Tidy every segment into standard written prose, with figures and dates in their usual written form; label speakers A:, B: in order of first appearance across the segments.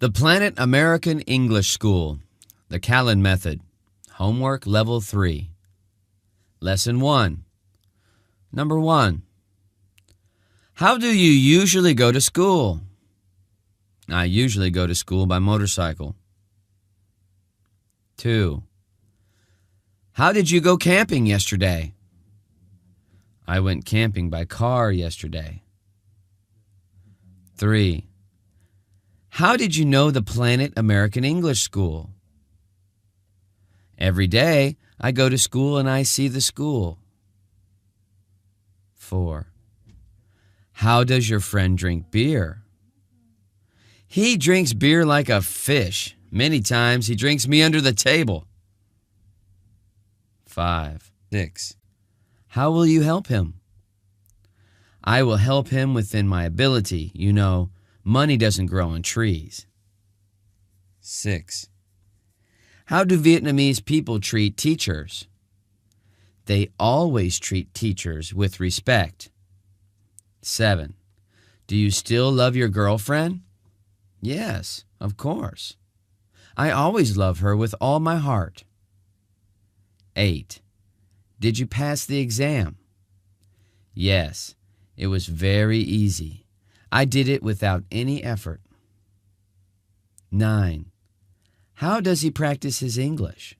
A: The Planet American English School, the Callan Method, Homework Level 3. Lesson 1. Number 1. How do you usually go to school? I usually go to school by motorcycle. 2. How did you go camping yesterday? I went camping by car yesterday. 3. How did you know the Planet American English School? Every day I go to school and I see the school. 4. How does your friend drink beer? He drinks beer like a fish. Many times he drinks me under the table. 5. 6. How will you help him? I will help him within my ability. You know, money doesn't grow on trees. 6. How do Vietnamese people treat teachers? They always treat teachers with respect. 7. Do you still love your girlfriend? Yes, of course. I always love her with all my heart. 8. Did you pass the exam? Yes, it was very easy. I did it without any effort. 9. How does he practice his English?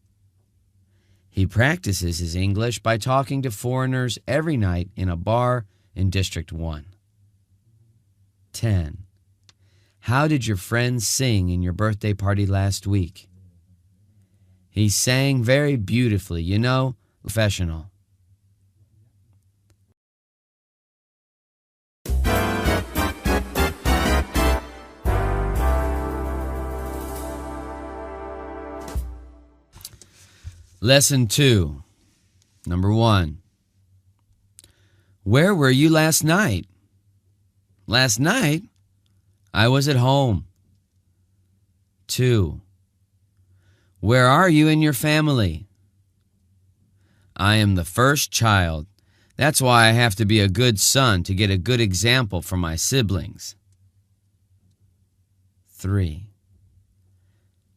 A: He practices his English by talking to foreigners every night in a bar in District 1. 10. How did your friends sing in your birthday party last week? He sang very beautifully, you know, professional. Lesson 2. Number 1. Where were you last night? Last night, I was at home. 2. Where are you in your family? I am the first child. That's why I have to be a good son to get a good example for my siblings. 3.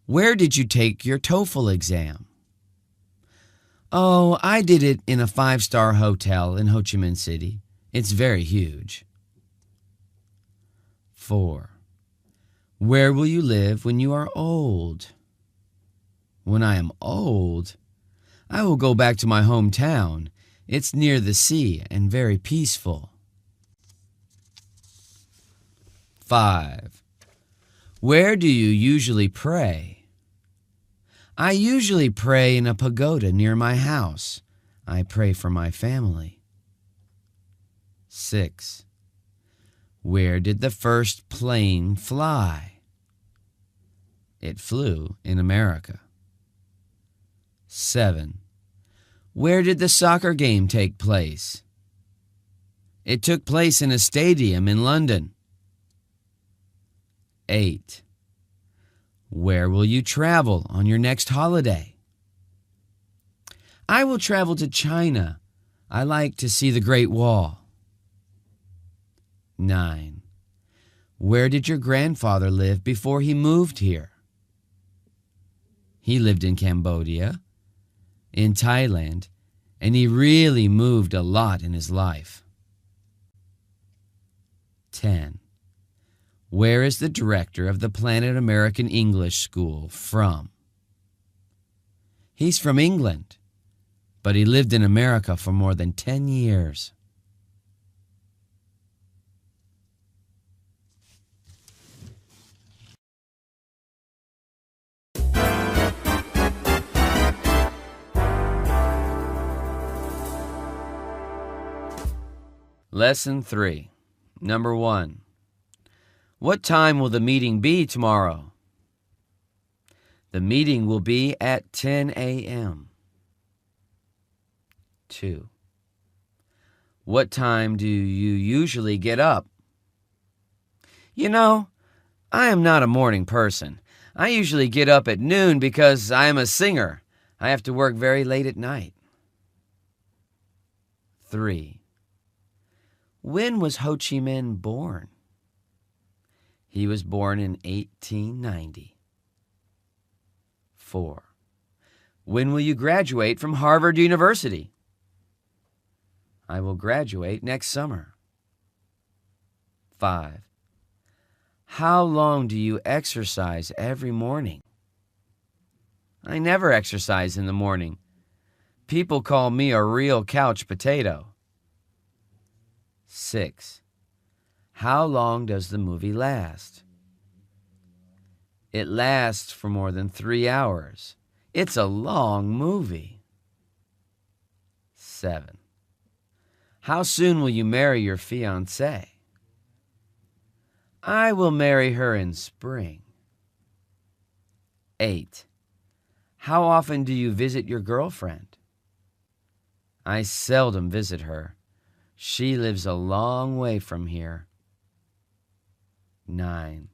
A: Where did you take your TOEFL exam? Oh, I did it in a 5-star hotel in Ho Chi Minh City. It's very huge. 4. Where will you live when you are old? When I am old, I will go back to my hometown. It's near the sea and very peaceful. 5. Where do you usually pray? I usually pray in a pagoda near my house. I pray for my family. 6. Where did the first plane fly? It flew in America. 7. Where did the soccer game take place? It took place in a stadium in London. 8. Where will you travel on your next holiday? I will travel to China. I like to see the Great Wall. 9. Where did your grandfather live before he moved here? He lived in Cambodia, in Thailand, and he really moved a lot in his life. 10. Where is the director of the Planet American English School from? He's from England, but he lived in America for more than 10 years. Lesson 3. Number 1. What time will the meeting be tomorrow? The meeting will be at 10 a.m. 2. What time do you usually get up? You know, I am not a morning person. I usually get up at noon because I am a singer. I have to work very late at night. 3. When was Ho Chi Minh born? He was born in 1890. 4. When will you graduate from Harvard University? I will graduate next summer. 5. How long do you exercise every morning? I never exercise in the morning. People call me a real couch potato. 6. How long does the movie last? It lasts for more than 3 hours. It's a long movie. 7. How soon will you marry your fiancée? I will marry her in spring. 8. How often do you visit your girlfriend? I seldom visit her. She lives a long way from here. 9.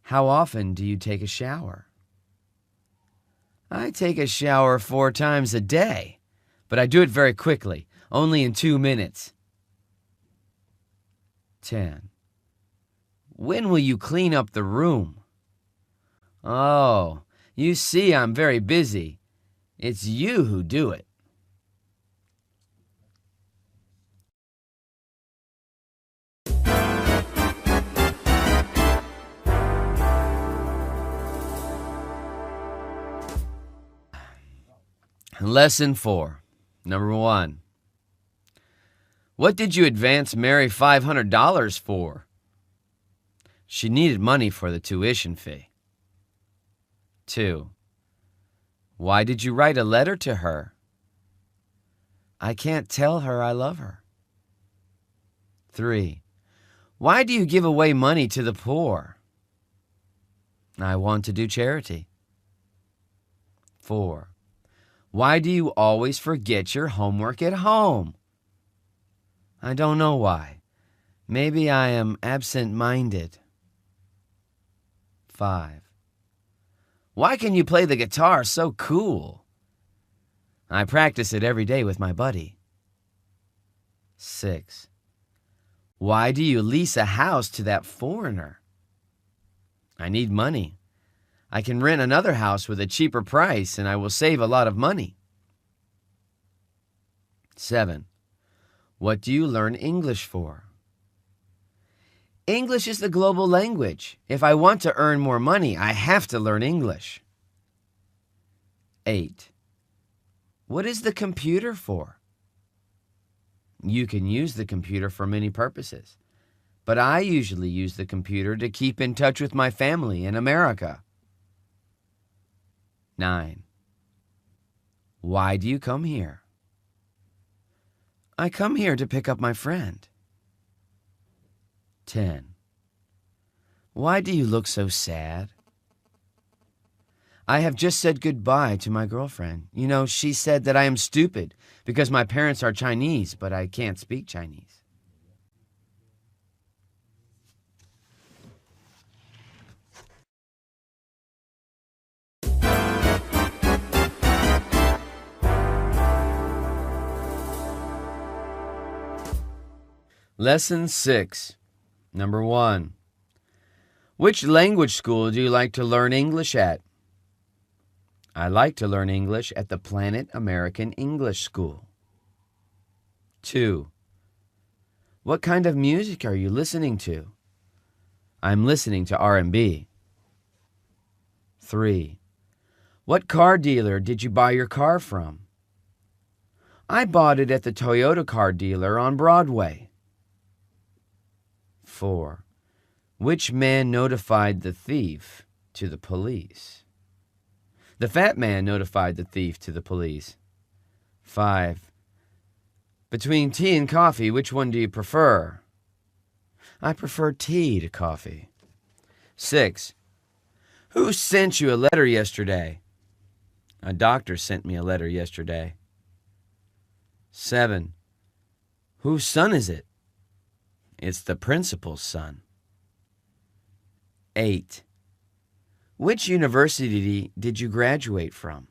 A: How often do you take a shower? I take a shower 4 times a day, but I do it very quickly, only in 2 minutes. 10. When will you clean up the room? Oh, you see I'm very busy. It's you who do it. Lesson 4. Number 1. What did you advance Mary $500 for? She needed money for the tuition fee. 2. Why did you write a letter to her? I can't tell her I love her. 3. Why do you give away money to the poor? I want to do charity. 4. Why do you always forget your homework at home? I don't know why. Maybe I am absent-minded. 5. Why can you play the guitar so cool? I practice it every day with my buddy. 6. Why do you lease a house to that foreigner? I need money. I can rent another house with a cheaper price, and I will save a lot of money. 7. What do you learn English for? English is the global language. If I want to earn more money, I have to learn English. 8. What is the computer for? You can use the computer for many purposes, but I usually use the computer to keep in touch with my family in America. 9. Why do you come here? I come here to pick up my friend. 10. Why do you look so sad? I have just said goodbye to my girlfriend. You know, she said that I am stupid because my parents are Chinese, but I can't speak Chinese. Lesson 6. Number 1. Which language school do you like to learn English at? I like to learn English at the Planet American English School. 2. What kind of music are you listening to? I'm listening to R&B. 3. What car dealer did you buy your car from? I bought it at the Toyota car dealer on Broadway. 4. Which man notified the thief to the police? The fat man notified the thief to the police. 5. Between tea and coffee, which one do you prefer? I prefer tea to coffee. 6. Who sent you a letter yesterday? A doctor sent me a letter yesterday. 7. Whose son is it? It's the principal's son. 8. Which university did you graduate from?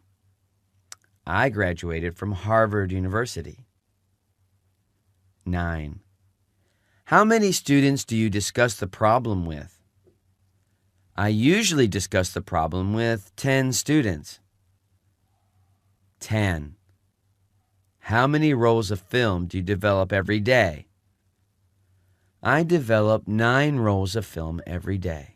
A: I graduated from Harvard University. 9. How many students do you discuss the problem with? I usually discuss the problem with 10 students. 10. How many rolls of film do you develop every day? I develop 9 rolls of film every day.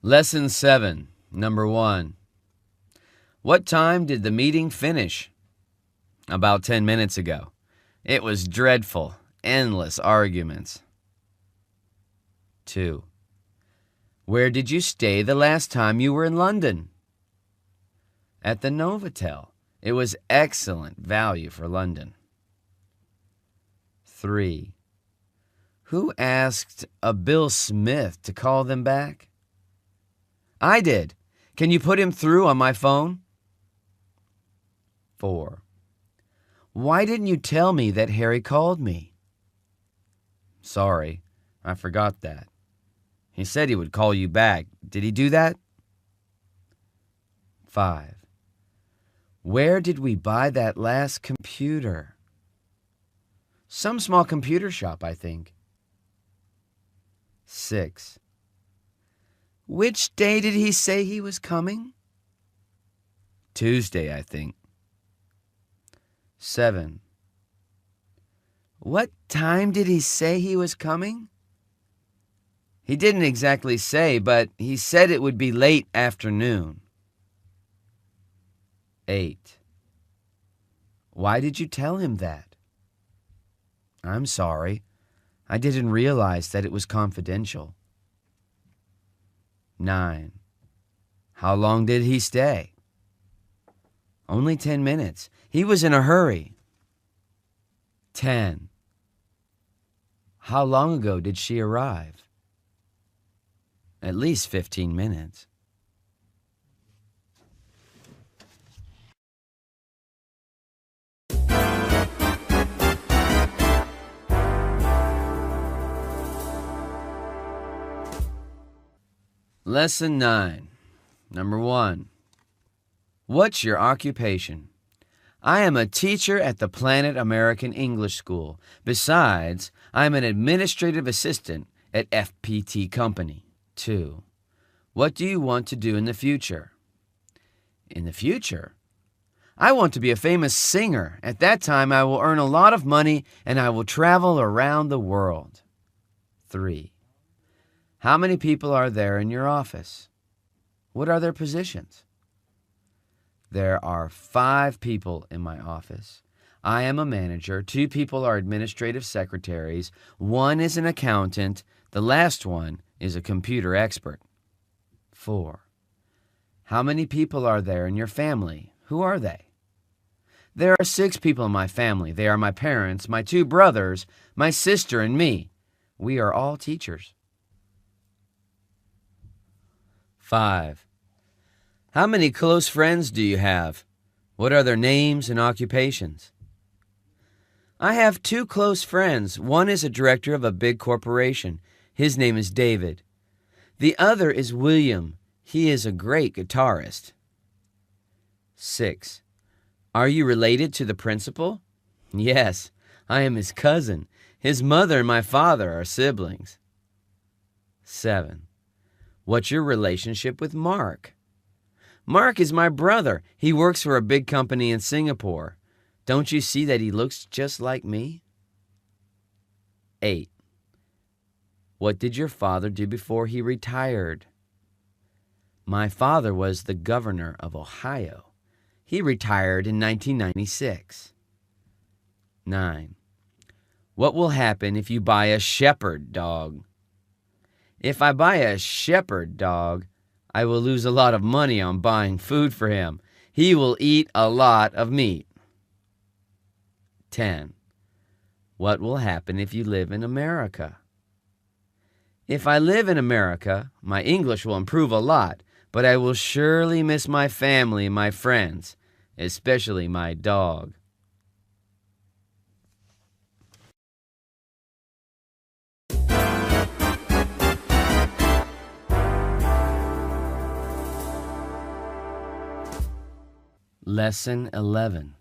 A: Lesson 7, number 1. What time did the meeting finish? About 10 minutes ago. It was dreadful, endless arguments. 2. Where did you stay the last time you were in London? At the Novotel. It was excellent value for London. 3. Who asked a Bill Smith to call them back? I did. Can you put him through on my phone? 4. Why didn't you tell me that Harry called me? Sorry, I forgot that. He said he would call you back. Did he do that? 5. Where did we buy that last computer? Some small computer shop, I think. 6. Which day did he say he was coming? Tuesday, I think. 7. What time did he say he was coming? He didn't exactly say, but he said it would be late afternoon. 8. Why did you tell him that? I'm sorry. I didn't realize that it was confidential. 9. How long did he stay? Only 10 minutes. He was in a hurry. 10. How long ago did she arrive? At least 15 minutes. Lesson 9, number 1. What's your occupation? I am a teacher at the Planet American English School. Besides, I am an administrative assistant at FPT Company. 2. What do you want to do in the future? In the future? I want to be a famous singer. At that time, I will earn a lot of money and I will travel around the world. 3. How many people are there in your office? What are their positions? There are 5 people in my office. I am a manager. 2 people are administrative secretaries. 1 is an accountant. The last one is a computer expert. 4. How many people are there in your family? Who are they? There are 6 people in my family. They are my parents, my 2 brothers, my sister, and me. We are all teachers. 5. How many close friends do you have? What are their names and occupations? I have 2 close friends. One is a director of a big corporation. His name is David. The other is William. He is a great guitarist. 6. Are you related to the principal? Yes, I am his cousin. His mother and my father are siblings. 7. What's your relationship with Mark? Mark is my brother. He works for a big company in Singapore. Don't you see that he looks just like me? 8. What did your father do before he retired? My father was the governor of Ohio. He retired in 1996. 9. What will happen if you buy a shepherd dog? If I buy a shepherd dog, I will lose a lot of money on buying food for him. He will eat a lot of meat. 10. What will happen if you live in America? If I live in America, my English will improve a lot, but I will surely miss my family and my friends, especially my dog. Lesson 11.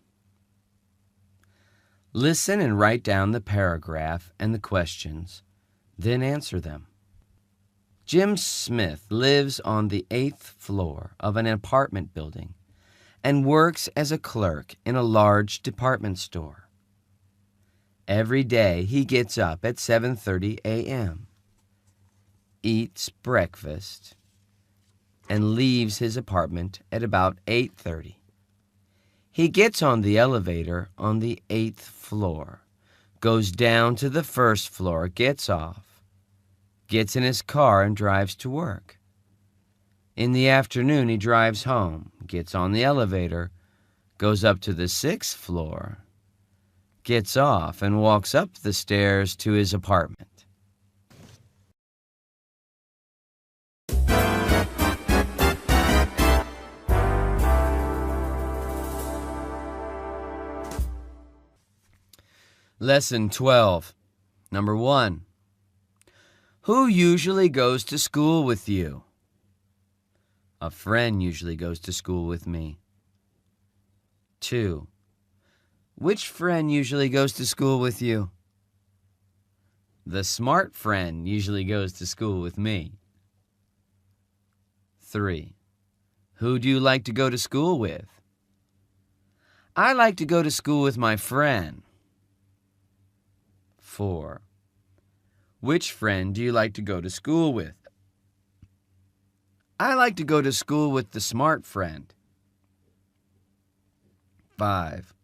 A: Listen and write down the paragraph and the questions, then answer them. Jim Smith lives on the 8th floor of an apartment building and works as a clerk in a large department store. Every day he gets up at 7:30 a.m., eats breakfast, and leaves his apartment at about 8:30. He gets on the elevator on the 8th floor, goes down to the 1st floor, gets off, gets in his car and drives to work. In the afternoon, he drives home, gets on the elevator, goes up to the 6th floor, gets off, and walks up the stairs to his apartment. Lesson 12. Number 1. Who usually goes to school with you? A friend usually goes to school with me. 2. Which friend usually goes to school with you? The smart friend usually goes to school with me. 3. Who do you like to go to school with? I like to go to school with my friend. 4. Which friend do you like to go to school with? I like to go to school with the smart friend. 5.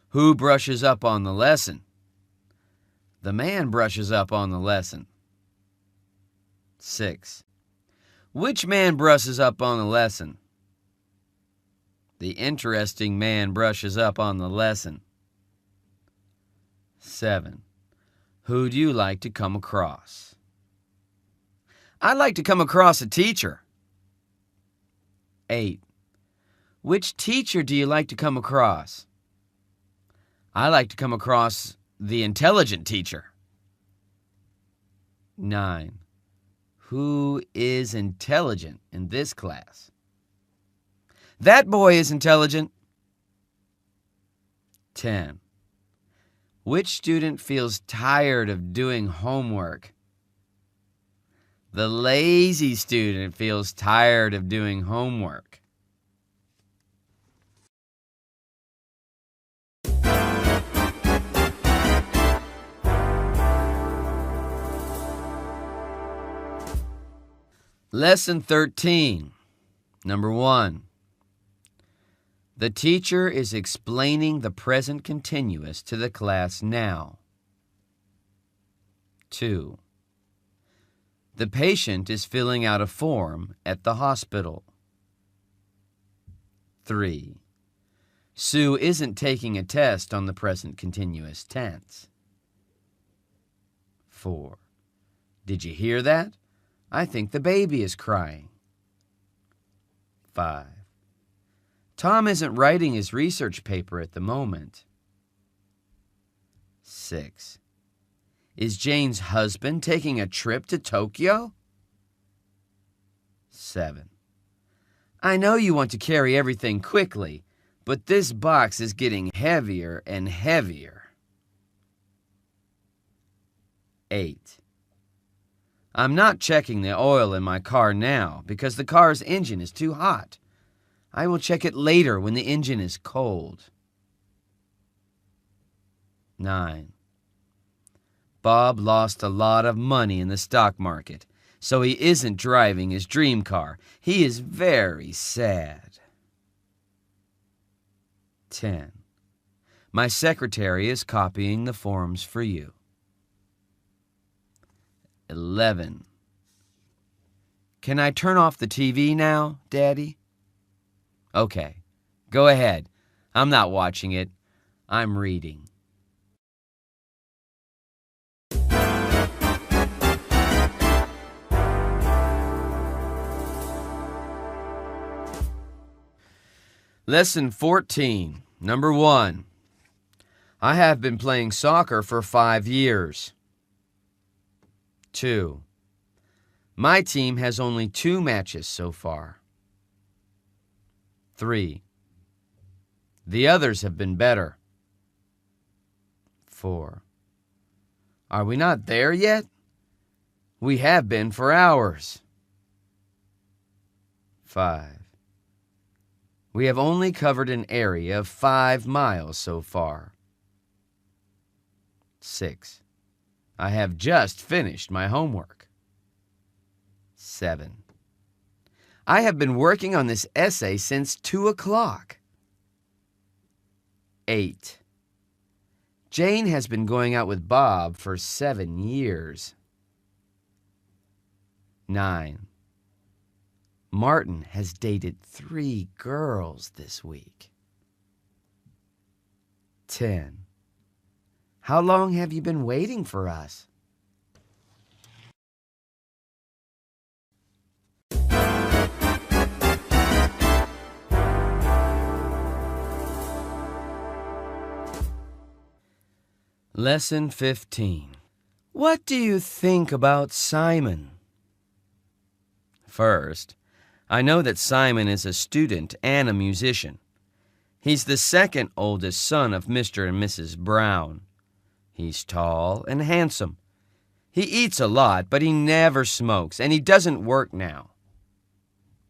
A: Who brushes up on the lesson? The man brushes up on the lesson. 6. Which man brushes up on the lesson? The interesting man brushes up on the lesson. 7. Who do you like to come across? I like to come across a teacher. 8. Which teacher do you like to come across? I like to come across the intelligent teacher. 9. Who is intelligent in this class? That boy is intelligent. 10. Which student feels tired of doing homework? The lazy student feels tired of doing homework. Lesson 13. Number 1. The teacher is explaining the present continuous to the class now. 2. The patient is filling out a form at the hospital. 3. Sue isn't taking a test on the present continuous tense. 4. Did you hear that? I think the baby is crying. 5. Tom isn't writing his research paper at the moment. 6. Is Jane's husband taking a trip to Tokyo? 7. I know you want to carry everything quickly, but this box is getting heavier and heavier. 8. I'm not checking the oil in my car now because the car's engine is too hot. I will check it later when the engine is cold. 9. Bob lost a lot of money in the stock market, so he isn't driving his dream car. He is very sad. 10. My secretary is copying the forms for you. 11. Can I turn off the TV now, Daddy? Okay, go ahead. I'm not watching it. I'm reading. Lesson 14. Number 1. I have been playing soccer for 5 years. 2. My team has only 2 matches so far. 3. The others have been better. 4. Are we not there yet? We have been for hours. 5. We have only covered an area of 5 miles so far. 6. I have just finished my homework. 7. I have been working on this essay since 2 o'clock. 8. Jane has been going out with Bob for 7 years. 9. Martin has dated 3 girls this week. 10. How long have you been waiting for us? Lesson 15. What do you think about Simon? First, I know that Simon is a student and a musician. He's the second oldest son of Mr. and Mrs. Brown. He's tall and handsome. He eats a lot, but he never smokes, and he doesn't work now.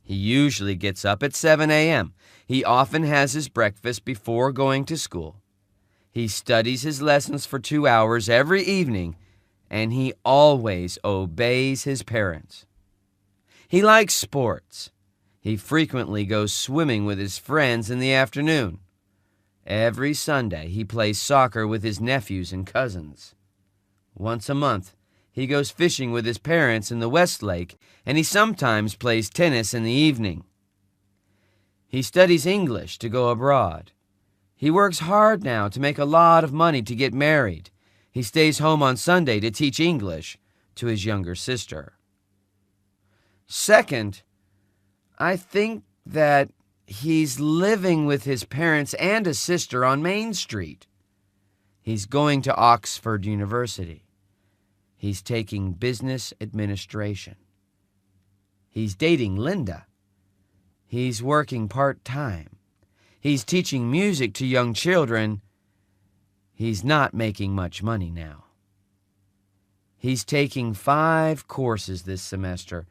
A: He usually gets up at 7 a.m. He often has his breakfast before going to school. He studies his lessons for 2 hours every evening, and he always obeys his parents. He likes sports. He frequently goes swimming with his friends in the afternoon. Every Sunday, he plays soccer with his nephews and cousins. Once a month, he goes fishing with his parents in the West Lake, and he sometimes plays tennis in the evening. He studies English to go abroad. He works hard now to make a lot of money to get married. He stays home on Sunday to teach English to his younger sister. Second, I think that he's living with his parents and a sister on Main Street. He's going to Oxford University. He's taking business administration. He's dating Linda. He's working part-time. He's teaching music to young children. He's not making much money now. He's taking 5 courses this semester.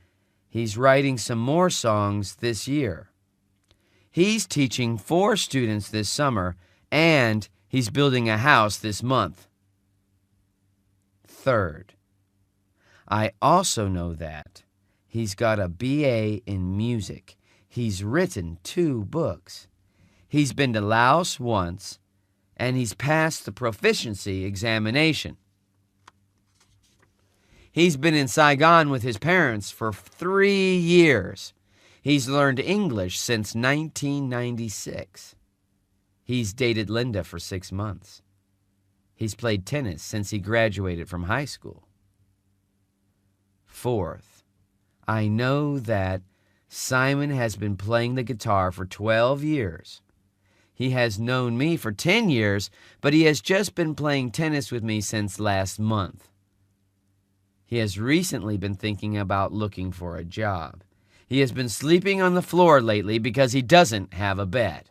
A: He's writing some more songs this year. He's teaching 4 students this summer, and he's building a house this month. Third, I also know that he's got a BA in music. He's written 2 books. He's been to Laos once, and he's passed the proficiency examination. He's been in Saigon with his parents for 3 years. He's learned English since 1996. He's dated Linda for 6 months. He's played tennis since he graduated from high school. Fourth, I know that Simon has been playing the guitar for 12 years. He has known me for 10 years, but he has just been playing tennis with me since last month. He has recently been thinking about looking for a job. He has been sleeping on the floor lately because he doesn't have a bed.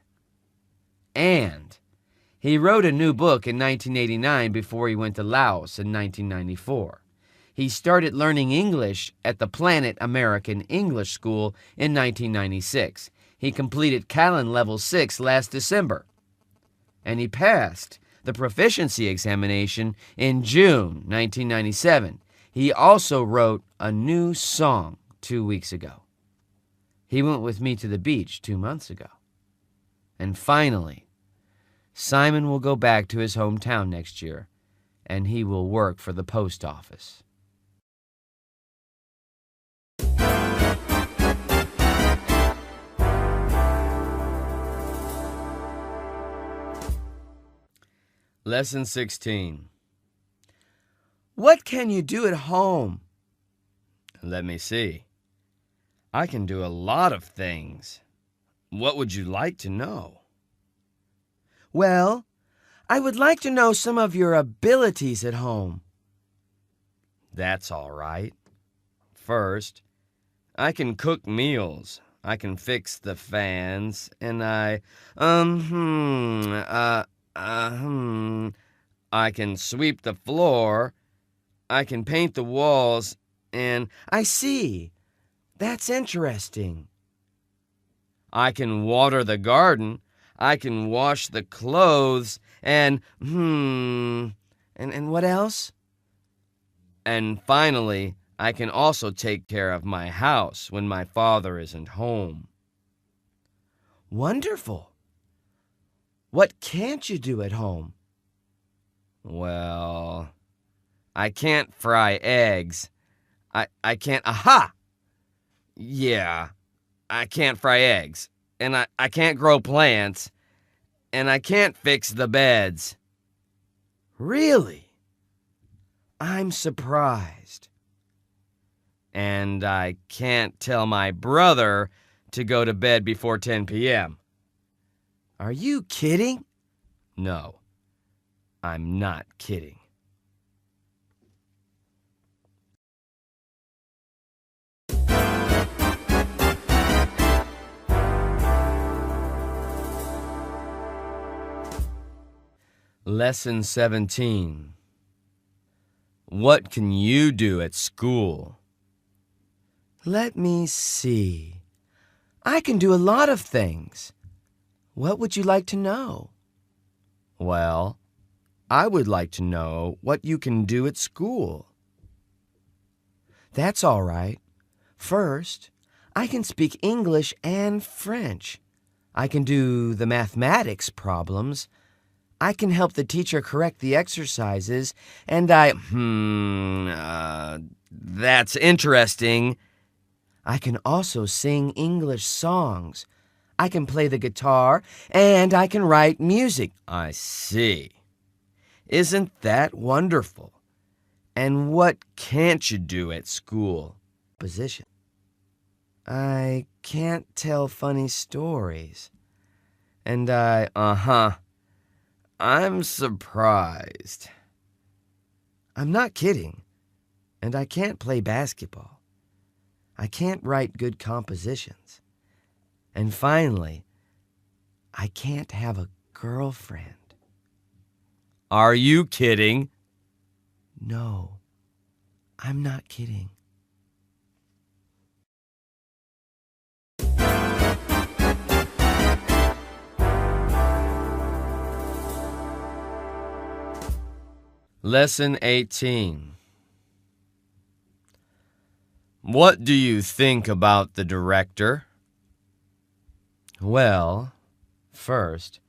A: And he wrote a new book in 1989 before he went to Laos in 1994. He started learning English at the Planet American English School in 1996. He completed Callan Level 6 last December. And he passed the proficiency examination in June 1997. He also wrote a new song 2 weeks ago. He went with me to the beach 2 months ago. And finally, Simon will go back to his hometown next year, and he will work for the post office. Lesson 16. What can you do at home? Let me see. I can do a lot of things. What would you like to know? Well, I would like to know some of your abilities at home. That's all right. First, I can cook meals. I can fix the fans, and I can sweep the floor, I can paint the walls, and I see. That's interesting. I can water the garden, I can wash the clothes, and what else? And finally, I can also take care of my house when my father isn't home. Wonderful. What can't you do at home? Well, I can't fry eggs. I can't, aha! Yeah, I can't fry eggs. And I can't grow plants. And I can't fix the beds. Really? I'm surprised. And I can't tell my brother to go to bed before 10 p.m. Are you kidding? No, I'm not kidding. Lesson 17. What can you do at school? Let me see. I can do a lot of things. What would you like to know? Well, I would like to know what you can do at school. That's all right. First, I can speak English and French. I can do the mathematics problems. I can help the teacher correct the exercises, and that's interesting. I can also sing English songs. I can play the guitar, and I can write music. I see. Isn't that wonderful? And what can't you do at school? Position. I can't tell funny stories. And I'm surprised. I'm not kidding. And I can't play basketball. I can't write good compositions. And finally, I can't have a girlfriend. Are you kidding? No, I'm not kidding. Lesson 18. What do you think about the director? Well, first,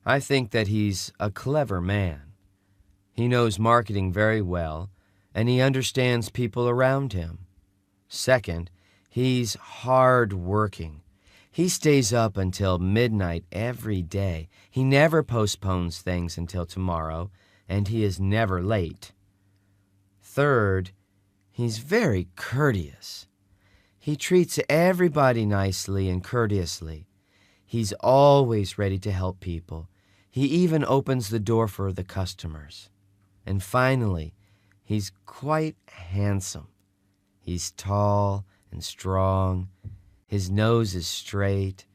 A: I think that he's a clever man. He knows marketing very well, and he understands people around him. Second, he's hard-working. He stays up until midnight every day. He never postpones things until tomorrow, and he is never late. Third, he's very courteous. He treats everybody nicely and courteously. He's always ready to help people. He even opens the door for the customers. And finally, he's quite handsome. He's tall and strong. His nose is straight.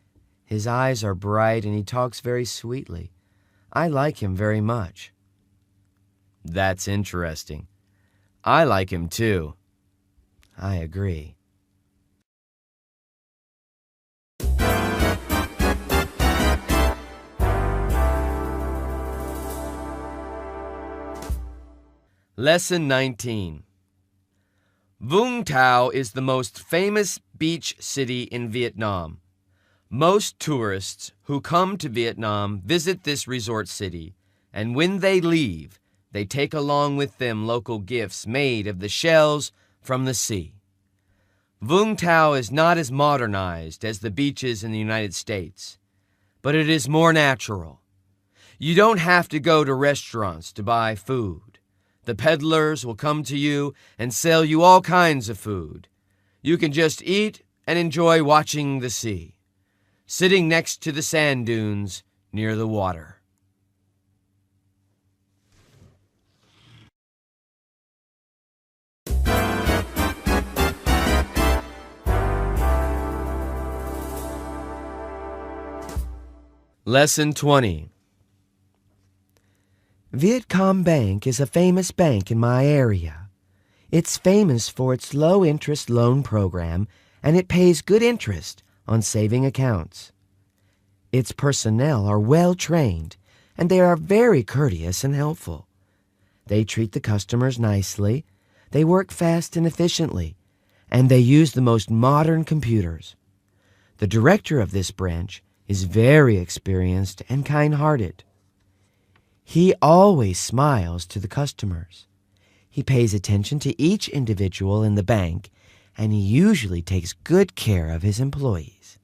A: His eyes are bright, and he talks very sweetly. I like him very much. That's interesting. I like him too. I agree. Lesson 19. Vung Tau is the most famous beach city in Vietnam. Most tourists who come to Vietnam visit this resort city, and when they leave, they take along with them local gifts made of the shells from the sea. Vung Tau is not as modernized as the beaches in the United States, but it is more natural. You don't have to go to restaurants to buy food. The peddlers will come to you and sell you all kinds of food. You can just eat and enjoy watching the sea, sitting next to the sand dunes near the water. Lesson 20.
B: Vietcom Bank is a famous bank in my area. It's famous for its low-interest loan program, and it pays good interest on saving accounts. Its personnel are well-trained, and they are very courteous and helpful. They treat the customers nicely, they work fast and efficiently, and they use the most modern computers. The director of this branch is very experienced and kind-hearted. He always smiles to the customers. He pays attention to each individual in the bank, and he usually takes good care of his employees.